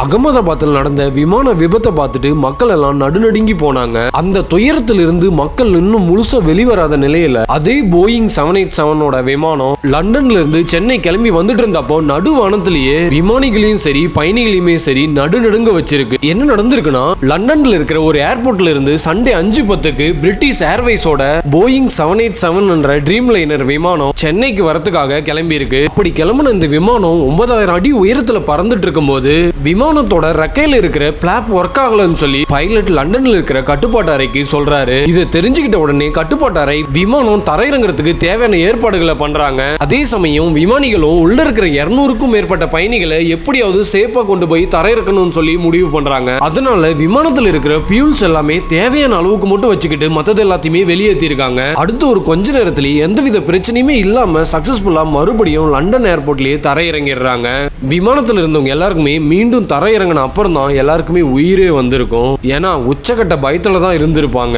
அகமதாபாத்தில் நடந்த விமான விபத்தை பார்த்துட்டு மக்கள் எல்லாம் நடுநடுங்கி போனாங்க. அந்த துயரத்திலிருந்து மக்கள் இன்னும் முழுசா வெளிவராத நிலையில அதே போயிங் 787 விமானம் லண்டன்ல இருந்து சென்னை கிளம்பி வந்துட்டு இருந்தப்போ நடுவானத்திலேயே விமானிகளையும் சரி பயணிகளையுமே சரி நடுநடுங்க வச்சிருக்கு. என்ன நடந்திருக்குன்னா, லண்டன்ல இருக்கிற ஒரு ஏர்போர்ட்ல இருந்து சண்டே 5:10க்கு பிரிட்டிஷ் ஏர்வேஸோட போயிங் 787 என்ற ட்ரீம் லைனர் விமானம் சென்னைக்கு வரதுக்காக கிளம்பி இருக்கு. அப்படி கிளம்பின இந்த விமானம் 9000 அடி உயரத்துல பறந்துட்டு இருக்கும் போது விமானத்தோட ரெக்கையில இருக்கிற பிளாப் ஒர்க் ஆகலன்னு சொல்லி பைலட் லண்டன்ல இருக்கிற கட்டுப்பாட்டு அறைக்கு சொல்றாரு. இதை தெரிஞ்சுக்கிட்ட உடனே கட்டுப்பாட்டு அறை விமானம் தரையிறங்கிறதுக்கு தேவையான ஏற்பாடுகளை பண்றாங்க. அதே சமயம் விமானிகளும் உள்ள இருக்கிற 200க்கும் மேற்பட்ட பயணிகளை எப்படியாவது சேஃபா கொண்டு போய் தரையிறக்கணும்னு சொல்லி முடிவு பண்றாங்க. அதனால விமானத்தில் இருக்கிற பியூல்ஸ் எல்லாமே தேவையான அளவுக்கு மட்டும் வச்சுக்கிட்டு மத்தது எல்லாத்தையுமே வெளியேற்றி இருக்காங்க. அடுத்து ஒரு கொஞ்ச நேரத்திலேயே எந்தவித பிரச்சனையுமே இல்லாம சக்சஸ்ஃபுல்லா மறுபடியும் லண்டன் ஏர்போர்ட்லயே தரையிறங்கிடுறாங்க. விமானத்தில் இருந்தவங்க எல்லாருக்குமே மீண்டும் தரையிறங்கின அப்புறம் தான் எல்லாருக்குமே உயிரே வந்திருக்கும். ஏன்னா உச்சகட்ட பயத்துல தான் இருந்திருப்பாங்க.